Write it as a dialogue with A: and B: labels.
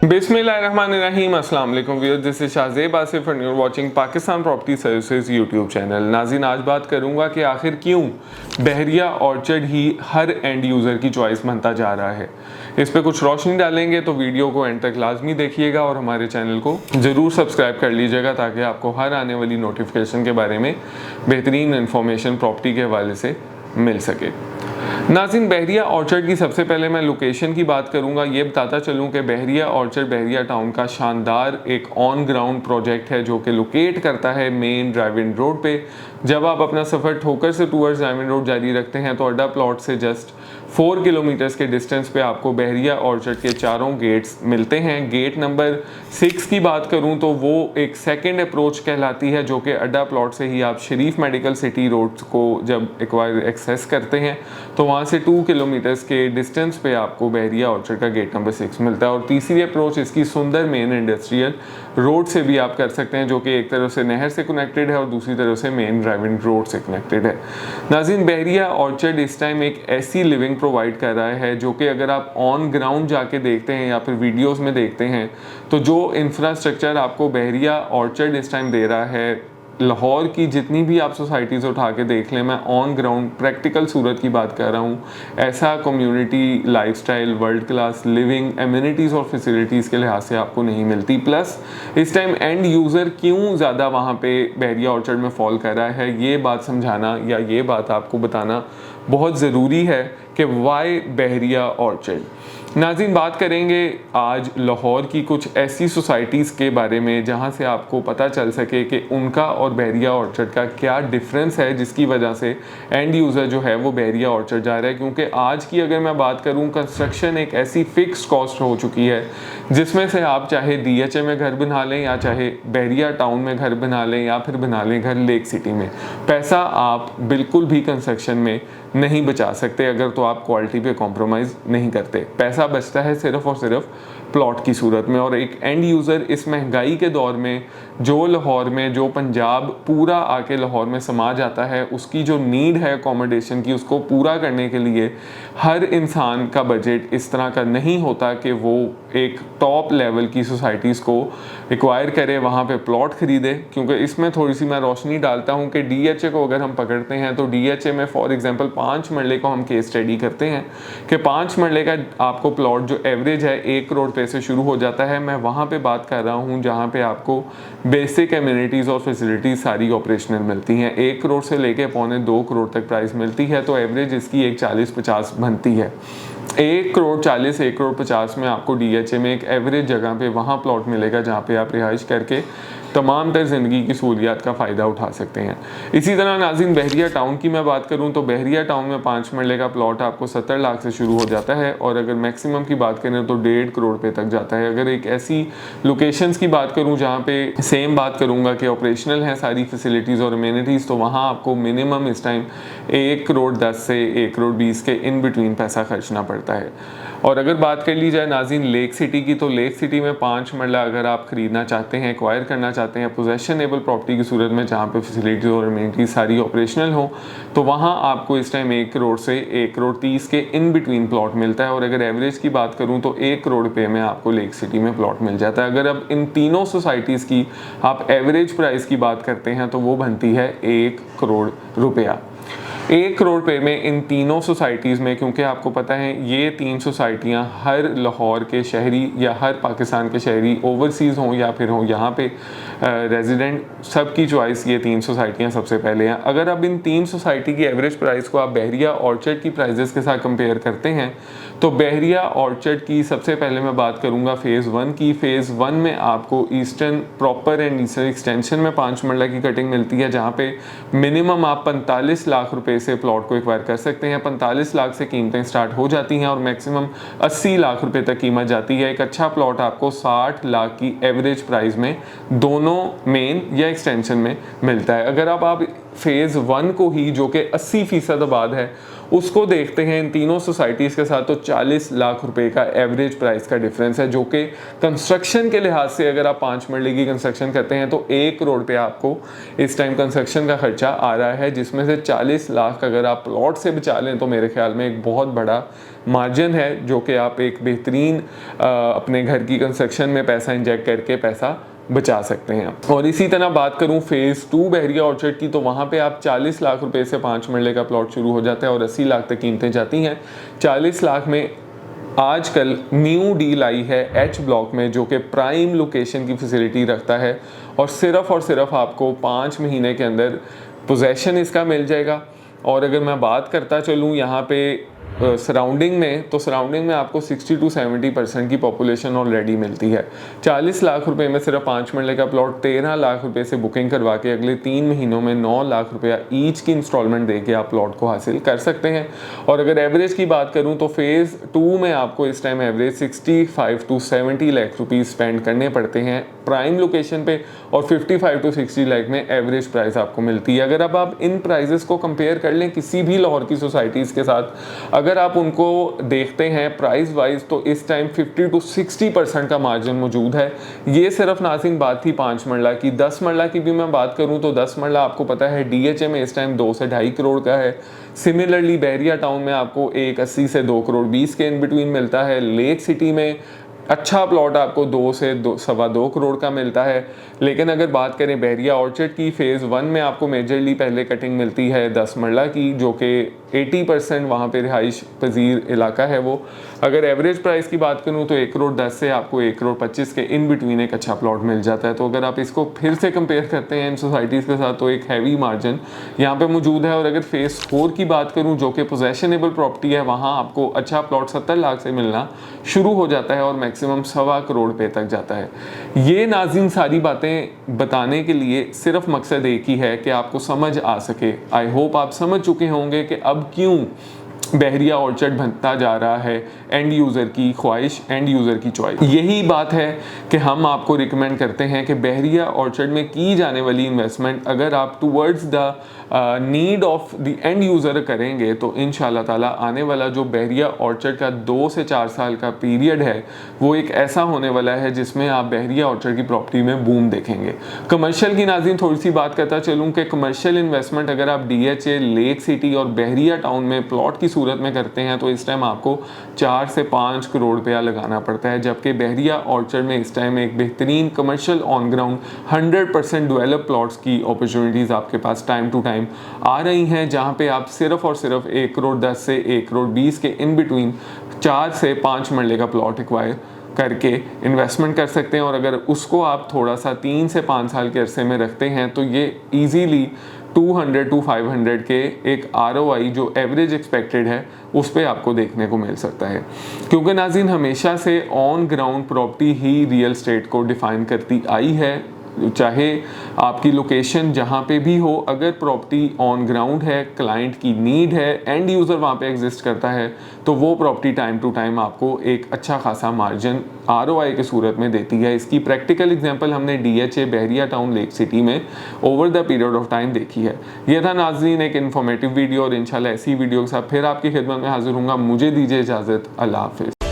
A: बिस्मिल्लाहिर्रहमानिर्रहीम, अस्सलाम वालेकुम viewers, this is Shahzeb Asif and you are watching Pakistan Property Services YouTube channel. नाज़रीन, आज बात करूंगा कि आखिर क्यों बहरिया ऑर्चर्ड ही हर एंड यूज़र की चॉइस बनता जा रहा है। इस पर कुछ रोशनी डालेंगे, तो वीडियो को एंड तक लाजमी देखिएगा और हमारे चैनल को ज़रूर सब्सक्राइब कर लीजिएगा ताकि आपको हर आने वाली नोटिफिकेशन के बारे में बेहतरीन इन्फॉर्मेशन प्रॉपर्टी के हवाले से मिल सके। नाज़रीन, बहरिया ऑर्चर्ड की सबसे पहले मैं लोकेशन की बात करूंगा। ये बताता चलूं कि बहरिया ऑर्चर्ड बहरिया टाउन का शानदार एक ऑन ग्राउंड प्रोजेक्ट है जो कि लोकेट करता है मेन ड्राइव इन रोड पे। जब आप अपना सफ़र ठोकर से टूवर्ड्स ड्राइव इन रोड जारी रखते हैं तो अड्डा प्लॉट से जस्ट 4 किलोमीटर्स के डिस्टेंस पे आपको बहरिया ऑर्चर्ड के चारों गेट्स मिलते हैं। गेट नंबर 6 की बात करूं तो वो एक सेकंड अप्रोच कहलाती है, जो कि अड्डा प्लॉट से ही आप शरीफ मेडिकल सिटी रोड को जब एक्सेस करते हैं तो वहाँ से 2 किलोमीटर्स के डिस्टेंस पे आपको बहरिया ऑर्चर्ड का गेट नंबर 6 मिलता है। और तीसरी अप्रोच इसकी सुंदर मेन इंडस्ट्रियल रोड से भी आप कर सकते हैं, जो कि एक तरफ से नहर से कनेक्टेड है और दूसरी तरफ से मेन ड्राइव इन रोड से कनेक्टेड है। नाज़रीन, बहरिया ऑर्चर्ड इस टाइम एक ऐसी लिविंग प्रोवाइड कर रहा है जो कि अगर आप ऑन ग्राउंड जाके देखते हैं या फिर वीडियोस में देखते हैं तो जो इंफ्रास्ट्रक्चर आपको बहरिया ऑर्चर्ड इस टाइम दे रहा है, लाहौर की जितनी भी आप सोसाइटीज़ उठा के देख लें, मैं ऑन ग्राउंड प्रैक्टिकल सूरत की बात कर रहा हूँ, ऐसा community lifestyle world class living amenities और फैसिलिटीज़ के लिहाज से आपको नहीं मिलती। प्लस इस टाइम एंड यूज़र क्यों ज़्यादा वहाँ पे बहरिया ऑर्चर्ड में फॉल कर रहा है, ये बात समझाना या ये बात आपको बताना बहुत ज़रूरी है कि वाई बहरिया ऑर्चर्ड। नाज़रीन, बात करेंगे आज लाहौर की कुछ ऐसी सोसाइटीज़ के बारे में जहां से आपको पता चल सके कि उनका और बहरिया ऑर्चर्ड का क्या डिफरेंस है, जिसकी वजह से एंड यूज़र जो है वो बहरिया ऑर्चर्ड जा रहा है। क्योंकि आज की अगर मैं बात करूं, कंस्ट्रक्शन एक ऐसी फिक्स्ड कॉस्ट हो चुकी है जिसमें से आप चाहे DHA में घर बना लें या चाहे बहरिया टाउन में घर बना लें या फिर बना लें घर लेक सिटी में, पैसा आप बिल्कुल भी कंस्ट्रक्शन में नहीं बचा सकते अगर तो आप क्वालिटी पे कॉम्प्रोमाइज़ नहीं करते। पैसा बचता है सिर्फ और सिर्फ प्लॉट की सूरत में। और एक एंड यूज़र इस महंगाई के दौर में जो लाहौर में, जो पंजाब पूरा आके लाहौर में समा जाता है, उसकी जो नीड है अकोमोडेशन की, उसको पूरा करने के लिए हर इंसान का बजट इस तरह का नहीं होता कि वो एक टॉप लेवल की सोसाइटीज़ को एक्वायर करे, वहाँ पे प्लॉट ख़रीदे। क्योंकि इसमें थोड़ी सी मैं रोशनी डालता हूँ कि DHA को अगर हम पकड़ते हैं तो DHA में फॉर एग्जांपल 5 मरले को हम केस स्टडी करते हैं कि 5 मरले का आपको प्लॉट जो एवरेज है 1 करोड़ रुपए से शुरू हो जाता है। मैं वहाँ पे बात कर रहा हूँ जहाँ पे आपको बेसिक एमिनिटीज़ और फैसिलिटीज़ सारी ऑपरेशनल मिलती हैं। 1 करोड़ से लेके 1.25 करोड़ तक प्राइस मिलती है, तो एवरेज इसकी एक 40-50 बनती है। 1 करोड़ 40, 1 करोड़ 50 में आपको DHA में एक एवरेज जगह पे वहाँ प्लॉट मिलेगा जहाँ पे आप रिहाइश करके तमाम तर ज़िंदगी की सहूलियात का फ़ायदा उठा सकते हैं। इसी तरह नाज़रीन, बहरिया टाउन की मैं बात करूं तो बहरिया टाउन में 5 मरले का प्लॉट आपको 70 लाख से शुरू हो जाता है और अगर मैक्सिमम की बात करें तो 1.5 करोड़ रुपए तक जाता है। अगर एक ऐसी लोकेशंस की बात करूं जहां पे सेम बात करूंगा कि ऑपरेशनल है सारी फैसिलिटीज़ और अमेनिटीज़, तो वहाँ आपको मिनिमम इस टाइम 1 करोड़ 10 से 1 करोड़ 20 के इन बिटवीन पैसा खर्चना पड़ता है। और अगर बात कर ली जाए नाज़रीन लेक सिटी की, तो लेक सिटी में 5 मरला अगर आप ख़रीदना चाहते हैं, एक्वायर करना चाहते हैं पोजेशनेबल प्रॉपर्टी की सूरत में जहाँ पे फैसिलिटीज़ और अमेनिटीज़ सारी ऑपरेशनल हो, तो वहाँ आपको इस टाइम 1 करोड़ से 1 करोड़ 30 के इन बिटवीन प्लॉट मिलता है। और अगर एवरेज की बात करूँ तो 1 करोड़ रुपये में आपको लेक सिटी में प्लॉट मिल जाता है। अगर अब इन तीनों सोसाइटीज़ की आप एवरेज प्राइस की बात करते हैं तो वो बनती है 1 करोड़ रुपया। 1 करोड़ रुपये में इन तीनों सोसाइटीज़ में, क्योंकि आपको पता है ये 3 सोसाइटियाँ हर लाहौर के शहरी या हर पाकिस्तान के शहरी ओवरसीज़ हों या फिर हों यहाँ पे रेजिडेंट, सबकी चॉइस ये 3 सोसाइटियाँ सबसे पहले हैं। अगर अब इन 3 सोसाइटी की एवरेज प्राइस को आप बहरिया ऑर्चर्ड की प्राइजेस के साथ कंपेयर करते हैं तो बहरिया ऑर्चर्ड की सबसे पहले मैं बात करूँगा फ़ेज़ 1 की। फ़ेज़ 1 में आपको eastern proper and eastern extension में 5 मरला की कटिंग मिलती है, जहाँ पे मिनिमम आप 45 लाख रुपए से प्लॉट को एक्वायर कर सकते हैं। 45 लाख से कीमतें स्टार्ट हो जाती हैं और मैक्सिमम 80 लाख रुपए तक कीमत जाती है। एक अच्छा प्लॉट आपको 60 लाख की एवरेज प्राइस में दोनों मेन या एक्सटेंशन में मिलता है। अगर आप फ़ेज़ 1 को ही, जो कि 80% आबाद है, उसको देखते हैं इन तीनों सोसाइटीज़ के साथ, तो 40 लाख रुपए का एवरेज प्राइस का डिफरेंस है, जो कि कंस्ट्रक्शन के लिहाज से अगर आप 5 मरले की कंस्ट्रक्शन करते हैं तो 1 करोड़ पे आपको इस टाइम कंस्ट्रक्शन का खर्चा आ रहा है, जिसमें से 40 लाख अगर आप प्लॉट से बचा लें तो मेरे ख्याल में एक बहुत बड़ा मार्जिन है, जो कि आप एक बेहतरीन अपने घर की कंस्ट्रक्शन में पैसा इंजेक्ट करके पैसा बचा सकते हैं। और इसी तरह बात करूं फेज़ 2 बहरिया ऑर्चर्ड की, तो वहाँ पे आप 40 लाख रुपए से 5 मरले का प्लॉट शुरू हो जाता है और 80 लाख तक कीमतें जाती हैं। 40 लाख में आजकल न्यू डील आई है एच ब्लॉक में, जो कि प्राइम लोकेशन की फैसिलिटी रखता है और सिर्फ आपको 5 महीने के अंदर पोजेसन इसका मिल जाएगा। और अगर मैं बात करता चलूँ यहाँ पे सराउंडिंग में, तो सराउंडिंग में आपको 60 to 70% की पॉपुलेशन ऑलरेडी मिलती है। 40 लाख रुपए में सिर्फ 5 मरले का प्लॉट 13 लाख रुपए से बुकिंग करवा के अगले 3 महीनों में 9 लाख रुपया ईच की इंस्टॉलमेंट दे के आप प्लॉट को हासिल कर सकते हैं। और अगर एवरेज की बात करूं तो फेज़ 2 में आपको इस time average 65 to 70 lakh rupees spend करने पड़ते हैं प्राइम लोकेशन पे, और 55 to 60 लाख में एवरेज प्राइस आपको मिलती है। अगर अब आप इन प्राइजेस को कंपेयर कर लें किसी भी लाहौर की सोसाइटीज़ के साथ, अगर आप उनको देखते हैं प्राइस वाइज, तो इस टाइम 50 to 60% का मार्जिन मौजूद है। ये सिर्फ नाज़रीन बात थी 5 मरला की। 10 मरला की भी मैं बात करूं तो 10 मरला आपको पता है DHA में इस टाइम 2 से 2.5 करोड़ का है। सिमिलरली बहरिया टाउन में आपको 1.80 से 2 करोड़ 20 के इन बिटवीन मिलता है। लेक सिटी में अच्छा प्लॉट आपको 2 से 2.25 करोड़ का मिलता है। लेकिन अगर बात करें बहरिया ऑर्चर्ड की, फेज़ 1 में आपको मेजरली पहले कटिंग मिलती है 10 मरला की, जो कि 80% वहाँ पे रिहाइश पजीर इलाका है वो। अगर एवरेज प्राइस की बात करूँ तो 1 करोड़ 10 से आपको 1 करोड़ 25 के इन बिटवीन एक अच्छा प्लॉट मिल जाता है। तो अगर आप इसको फिर से कंपेयर करते हैं इन सोसाइटीज़ के साथ, तो एक हैवी मार्जिन यहाँ पे मौजूद है। और अगर फेज़ 4 की बात करूँ, जो कि पोजेशनेबल प्रॉपर्टी है, वहाँ आपको अच्छा प्लॉट 70 लाख से मिलना शुरू हो जाता है और मैक्सिमम 1.25 करोड़ पे तक जाता है। ये नाज़रीन सारी बातें बताने के लिए सिर्फ मकसद एक ही है कि आपको समझ आ सके। आई होप आप समझ चुके होंगे कि अब क्यों बहरिया ऑर्चर्ड बनता जा रहा है एंड यूज़र की ख्वाहिश, एंड यूज़र की चॉइस। यही बात है कि हम आपको रिकमेंड करते हैं कि बहरिया ऑर्चर्ड में की जाने वाली इन्वेस्टमेंट अगर आप towards the need of the end user करेंगे, तो इंशाल्लाह ताला आने वाला जो बहरिया ऑर्चर्ड का 2 से 4 साल का पीरियड है, वो एक ऐसा होने वाला है जिसमें आप बहरिया ऑर्चर्ड की प्रॉपर्टी में बूम देखेंगे। कमर्शियल की नाज़रीन थोड़ी सी बात करता चलूँ कि कमर्शियल इन्वेस्टमेंट अगर आप DHA, लेक सिटी और बहरिया टाउन में प्लॉट की सूरत में करते हैं, तो इस टाइम आपको 4 से 5 करोड़ रुपया लगाना पड़ता है। जबकि बहरिया ऑर्चर्ड में इस टाइम एक बेहतरीन commercial on ground 100% develop plots की अपॉर्चुनिटीज़ आपके पास टाइम टू टाइम आ रही हैं, जहां पे आप सिर्फ और सिर्फ 1 करोड़ 10 से 1 करोड़ 20 के इन बिटवीन 4 से 5 मरले का प्लॉट एक्वायर करके इन्वेस्टमेंट कर सकते हैं। और अगर उसको आप थोड़ा सा 3 से 5 साल के अरसे में रखते हैं, तो ये ईजीली 200 to 500 के एक ROI जो एवरेज एक्सपेक्टेड है उस पर आपको देखने को मिल सकता है। क्योंकि नाज़रीन हमेशा से on ground property he real estate को डिफ़ाइन करती आई है। चाहे आपकी लोकेशन जहाँ पे भी हो, अगर प्रॉपर्टी ऑन ग्राउंड है, क्लाइंट की नीड है, एंड यूज़र वहाँ पे एग्जिस्ट करता है, तो वो प्रॉपर्टी टाइम टू टाइम आपको एक अच्छा खासा मार्जिन ROI के सूरत में देती है। इसकी प्रैक्टिकल एग्जांपल हमने DHA, बहरिया टाउन, लेक सिटी में over the period of time देखी है। यह था नाज़रीन एक इन्फॉर्मेटिव वीडियो, और इंशाल्लाह ऐसी वीडियो के साथ फिर आपकी खिदमत में हाजिर हूँगा। मुझे दीजिए इजाज़त। अल्लाह हाफिज़।